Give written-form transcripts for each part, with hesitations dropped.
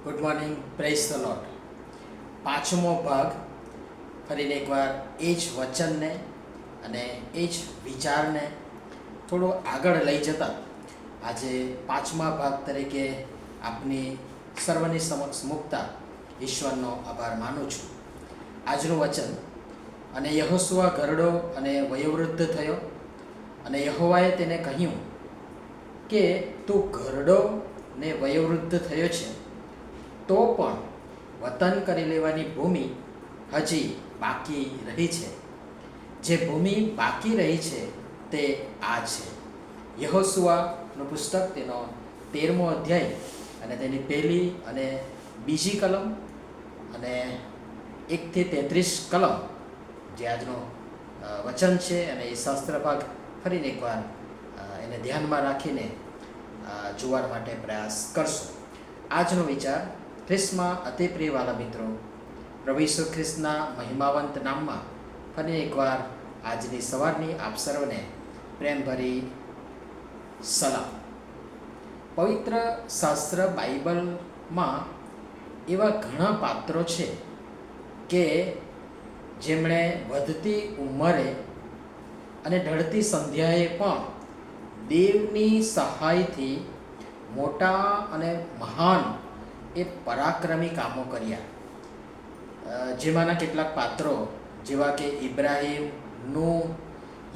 Good morning, praise the lord. પાંચમો ભાગ ફરીને એકવાર એ જ વચનને અને એ જ વિચારને થોડો આગળ લઈ જતા આજે પાંચમા ભાગ તરીકે આપની સર્વની સમક્ષ મૂકતા ઈશ્વરનો આભાર માનું છું. આજનું વચન, અને યહોશુઆ ઘરડો અને વયોવૃદ્ધ થયો, અને યહોવાએ તેને કહ્યું કે તું ઘરડો ને વયોવૃદ્ધ થયો છે, તો પણ વતન કરી લેવાની ભૂમિ હજી બાકી રહી છે. જે ભૂમિ બાકી રહી છે તે આ છે. યહોશુઆનું પુસ્તક, તેનો 13મો અધ્યાય અને તેની પહેલી અને બીજી કલમ અને 1 થી 33 કલમ જે આજનું વચન છે, અને એ શાસ્ત્ર ભાગ ફરીને એકવાર એને ધ્યાનમાં રાખીને જોવા માટે પ્રયાસ કરશો. આજનો વિચાર ખ્રિસ્તમાં અતિ પ્રિય વાલા મિત્રો, પ્રભુ ઈસુ ખ્રિસ્તના મહિમાવંત નામમાં ફરી એકવાર આજની સવારની આપ સર્વને પ્રેમભરી સલામ. પવિત્ર શાસ્ત્ર બાઇબલમાં એવા ઘણા પાત્રો છે કે જેમણે વધતી ઉંમરે અને ઢળતી સંધ્યાએ પણ દેવની સહાયથી મોટા અને મહાન એ પરાક્રમી કામો કર્યા. જેમાંના કેટલાક પાત્રો જેવા કે ઇબ્રાહિમ, નૂહ,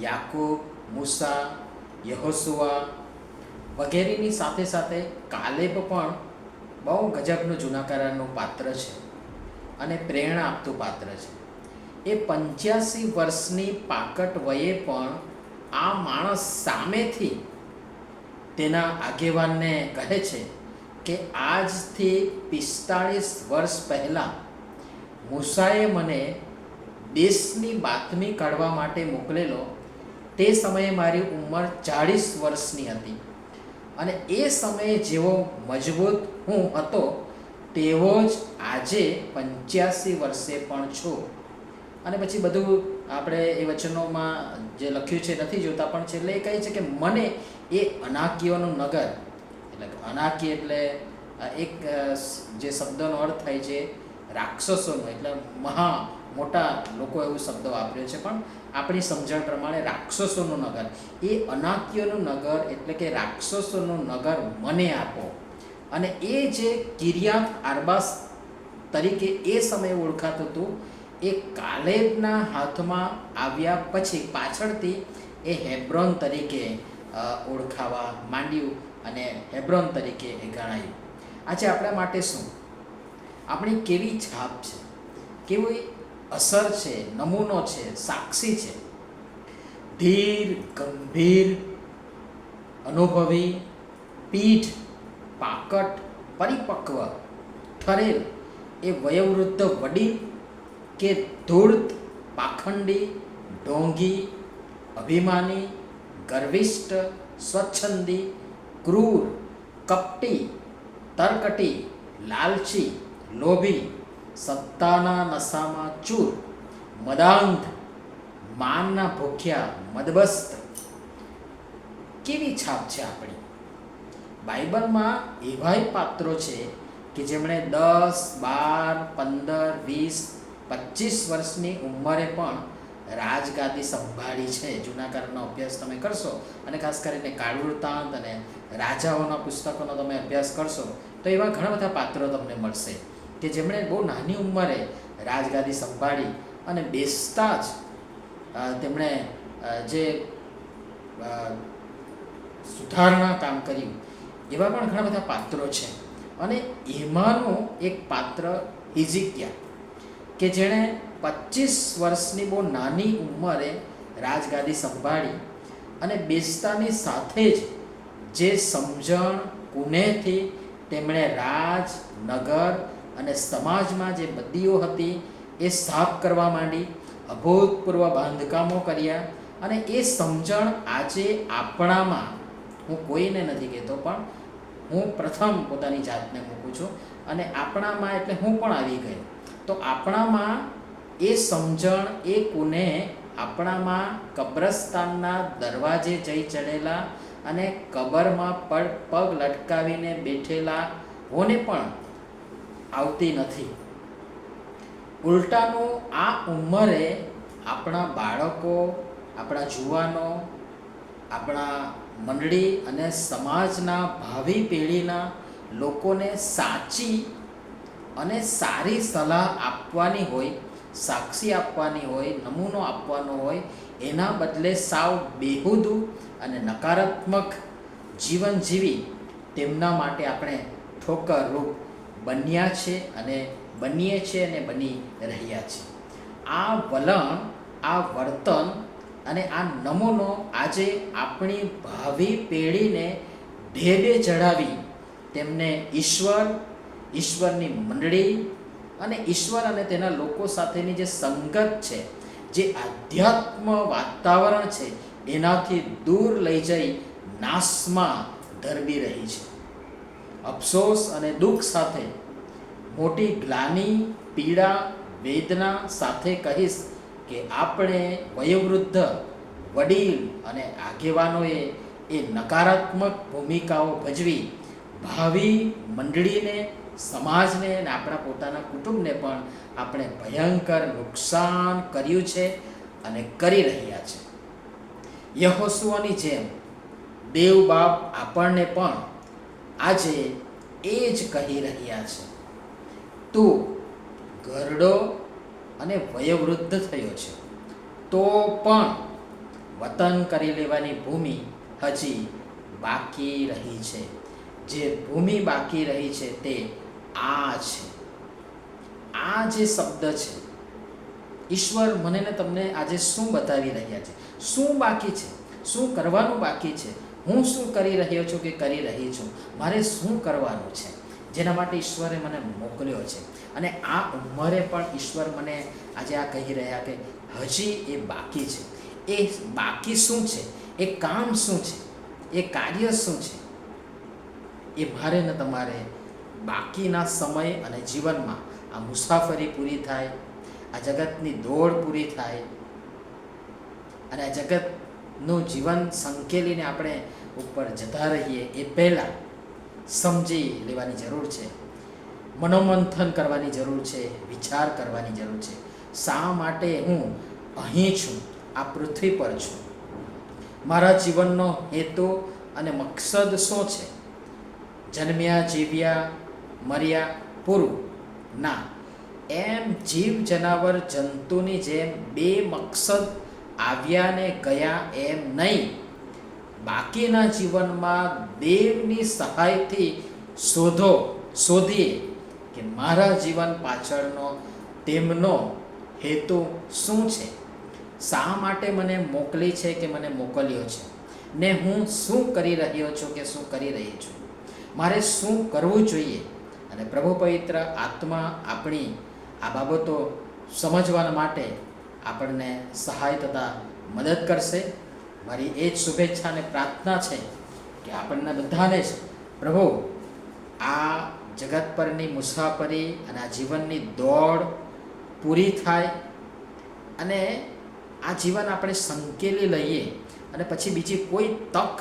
યાકૂબ, મૂસા, યહોશુઆ વગેરેની સાથે સાથે કાલેબ પણ બહુ ગજબનું જૂના કરારનું પાત્ર છે અને પ્રેરણા આપતું પાત્ર છે. એ 85 વર્ષની પાકટ વયે પણ આ માણસ સામેથી તેના આગેવાનને કહે છે કે આજથી 45 વર્ષ પહેલાં મૂસાએ મને દેશની બાતમી કાઢવા માટે મોકલેલો. તે સમયે મારી ઉંમર 40 વર્ષની હતી, અને એ સમયે જેવો મજબૂત હું હતો તેવો જ આજે 85 વર્ષે પણ છું. અને પછી બધું આપણે એ વચનોમાં જે લખ્યું છે નથી જોતા, પણ છેલ્લે એ કહે છે કે મને એ અનાકીઓનું નગર, એટલે અનાકી એટલે એક જે શબ્દનો અર્થ થાય છે રાક્ષસોનો, એટલે મહા મોટા લોકો એવું શબ્દ વાપર્યો છે, પણ આપણી સમજણ પ્રમાણે રાક્ષસોનું નગર, એ અનાકીઓનું નગર એટલે કે રાક્ષસોનું નગર મને આપો. અને એ જે કિર્યાત આરબાસ તરીકે એ સમયે ઓળખાતું હતું, એ કાલેબના હાથમાં આવ્યા પછી પાછળથી એ હેબ્રોન તરીકે ઓળખાવા માંડ્યું અને હેબ્રોન તરીકે એ ગણાયું. આજે આપણા માટે શું, આપણી કેવી છાપ છે, કેવી અસર છે, નમૂનો છે, સાક્ષી છે. ધીર, ગંભીર, અનુભવી, પીઠ પાકટ, પરિપક્વ ઠરેલ એ વયોવૃદ્ધ વડીલ, કે ધૂર્ત, પાખંડી, ઢોંગી, અભિમાની, ગર્વિષ્ઠ, સ્વચ્છંદી, ક્રૂર, કપટી, તરકટી, લાલચી, લોભી, સત્તાના નશામાં ચૂર, મદાંધ, માનના ભૂખ્યા, મદબસ્ત. કેવી છાપ છે આપણી? બાઇબલમાં એવાય પાત્રો છે કે જેમણે 10, 12, 15, 20, 25 વર્ષની ઉંમરે પણ રાજગાદી સંભાળી છે. જૂના કાળનો અભ્યાસ તમે કરશો, અને ખાસ કરીને કાળવૃતાંત અને રાજાઓના પુસ્તકોનો તમે અભ્યાસ કરશો, તો એવા ઘણા બધા પાત્રો તમને મળશે કે જેમણે બહુ નાની ઉંમરે રાજગાદી સંભાળી અને બેસતા જ તેમણે જે સુધારણા કામ કર્યું. એવા પણ ઘણા બધા પાત્રો છે. અને એમાંનું એક પાત્ર હિઝકિયા, કે જેણે 25 વર્ષની બહુ નાની ઉંમરે રાજગાદી સંભાળી અને બેસતાની સાથે જ જે સમજણ કુનેહથી તેમણે રાજ, નગર અને સમાજમાં જે બદીઓ હતી એ સાફ કરવા માંડી, અભૂતપૂર્વ બાંધકામો કર્યા. અને એ સમજણ આજે આપણામાં, હું કોઈને નથી કહેતો પણ હું પ્રથમ પોતાની જાતને મૂકું છું, અને આપણામાં એટલે હું પણ આવી ગયો. તો આપણામાં એ સમજણ, એ કુનેહ આપણામાં કબ્રસ્તાનના દરવાજે જઈ ચડેલા અને કબરમાં પગ લટકાવીને બેઠેલા હોને પણ આવતી નથી. ઉલટાનું આ ઉંમરે આપણા બાળકો, આપણા જુવાનો, આપણા મંડળી અને સમાજના ભાવિ પેઢીના લોકોને સાચી અને સારી સલાહ આપવાની હોય, સાક્ષી આપવાની હોય, નમૂનો આપવાનો હોય, એના બદલે સાવ બેહુદું અને નકારાત્મક જીવન જીવી તેમના માટે આપણે ઠોકરરૂપ બન્યા છે અને બનીએ છીએ અને બની રહ્યા છીએ. આ વલણ, આ વર્તન અને આ નમૂનો આજે આપણી ભાવિ પેઢીને ઢેબે ચડાવી તેમને ઈશ્વરની મંડળી અને ઈશ્વર અને તેના લોકો સાથેની જે સંગત છે, જે આધ્યાત્મ વાતાવરણ છે, એનાથી દૂર લઈ જઈ નાશમાં ધરબી રહી છે. અફસોસ અને દુઃખ સાથે, મોટી ગ્લાની, પીડા, વેદના સાથે કહીશ કે આપણે વયોવૃદ્ધ, વડીલ અને આગેવાનોએ એ નકારાત્મક ભૂમિકાઓ ભજવી ભાવિ મંડળીને, સમાજને અને આપણા પોતાના કુટુંબને પણ આપણે ભયંકર નુકસાન કર્યું છે અને કરી રહ્યા છે. યહોશુઆની જેમ દેવ બાપ આપણને પણ આજે એ જ કહી રહ્યા છે, તું ઘરડો અને વયોવૃદ્ધ થયો છે, તો પણ વતન કરી લેવાની ભૂમિ હજી બાકી રહી છે. જે ભૂમિ બાકી રહી છે તે આ છે. આ જે શબ્દ છે, ઈશ્વર મને ને તમને આજે શું બતાવી રહ્યા છે? શું બાકી છે? શું કરવાનું બાકી છે? હું શું કરી રહ્યો છું કે કરી રહી છું? મારે શું કરવાનું છે જેના માટે ઈશ્વરે મને મોકલ્યો છે? અને આ ઉંમરે પણ ઈશ્વર મને આજે આ કહી રહ્યા કે હજી એ બાકી છે. એ બાકી શું છે? એ કામ શું છે? એ કાર્ય શું છે? એ મારે ને તમારે બાકીના સમય અને જીવનમાં આ મુસાફરી પૂરી થાય, આ જગતની દોડ પૂરી થાય અને આ જગતનું જીવન સંકેલીને આપણે ઉપર જતા રહીએ એ પહેલાં સમજી લેવાની જરૂર છે, મનોમંથન કરવાની જરૂર છે, વિચાર કરવાની જરૂર છે. શા માટે હું અહીં છું, આ પૃથ્વી પર છું? મારા જીવનનો હેતુ અને મકસદ શું છે? જન્મ્યા, જીવ્યા, મર્યા, પૂરું? ના, એમ જીવ, જનાવર, જંતુની જેમ બે મકસદ આવ્યા ને ગયા એમ નહીં. બાકીના જીવનમાં દેવની સહાયથી શોધીએ કે મારા જીવન પાછળનો તેમનો હેતુ શું છે, શા માટે મને મોકલી છે કે મને મોકલ્યો છે, ને હું શું કરી રહ્યો છું કે શું કરી રહી છું, મારે શું કરવું જોઈએ. અને પ્રભુ પવિત્ર આત્મા આપણી આ બાબતો સમજવા માટે આપણને સહાય તથા મદદ કરશે. મારી એ જ શુભેચ્છા અને પ્રાર્થના છે કે આપણને બધાને જ પ્રભુ આ જગત પરની મુસાફરી અને આ જીવનની દોડ પૂરી થાય અને આ જીવન આપણે સંકેલી લઈએ અને પછી બીજી કોઈ તક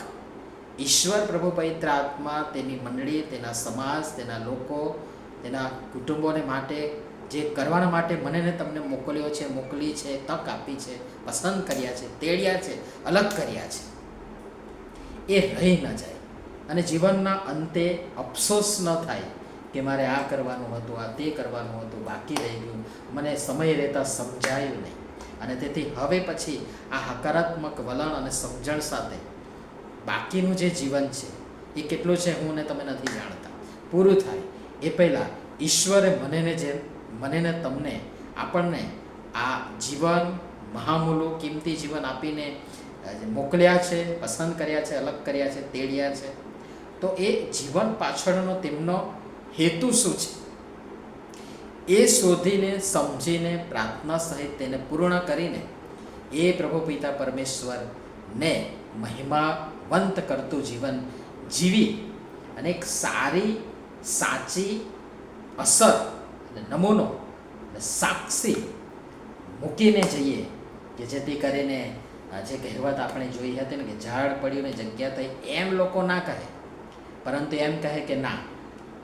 ઈશ્વર પ્રભુ પવિત્ર આત્મા તેની મંડળી, તેના સમાજ, તેના લોકો, તેના કુટુંબોને માટે જે કરવાના માટે મને ને તમને મોકલ્યો છે, મોકલી છે, તક આપી છે, પસંદ કર્યા છે, તેડ્યા છે, અલગ કર્યા છે, એ રહી ન જાય અને જીવનના અંતે અફસોસ ન થાય કે મારે આ કરવાનું હતું, આ તે કરવાનું હતું, બાકી રહી ગયું, મને સમય રહેતા સમજાયું નહીં. અને તેથી હવે પછી આ હકારાત્મક વલણ અને સમજણ સાથે બાકીનું જે જીવન છે એ કેટલું છે હું ને તમે નથી જાણતા. પૂરું થાય એ પહેલાં ઈશ્વરે મને ને તમને, આપણને આ જીવન, મહામૂલું કિંમતી જીવન આપીને મોકલ્યા છે, પસંદ કર્યા છે, અલગ કર્યા છે, તેડ્યા છે. તો એ જીવન પાછળનો તેમનો હેતુ શું છે એ શોધીને, સમજીને, પ્રાર્થના સહિત તેને પૂર્ણ કરીને એ પ્રભુ પિતા પરમેશ્વરને મહિમાવંત કરતું જીવન જીવી અને એક સારી, સાચી અસર અને નમૂનો અને સાક્ષી મૂકીને જઈએ કે જેથી કરીને જે કહેવત આપણે જોઈ હતી ને કે ઝાડ પડ્યું ને જગ્યા થઈ, એમ લોકો ના કહે, પરંતુ એમ કહે કે ના,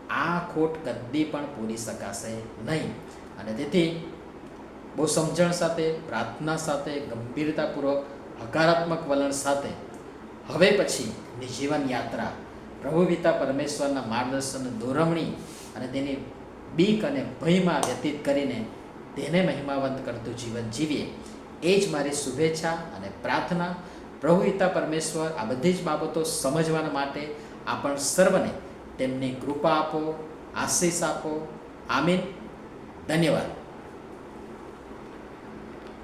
આ ખોટ કદી પણ પૂરી શકાશે નહીં. અને તેથી બહુ સમજણ સાથે, પ્રાર્થના સાથે, ગંભીરતાપૂર્વક, હકારાત્મક વલણ સાથે હવે પછીની જીવન યાત્રા પ્રભુ પિતા પરમેશ્વરના માર્ગદર્શન, દોરવણી અને તેની બીક અને ભયમાં વ્યતીત કરીને તેને મહિમાવંત કરતું જીવન જીવીએ, એ જ મારી શુભેચ્છા અને પ્રાર્થના. પ્રભુ પિતા પરમેશ્વર આ બધી જ બાબતો સમજવાના માટે આપણ સર્વને તેમની કૃપા આપો, આશીષ આપો. આમીન. ધન્યવાદ.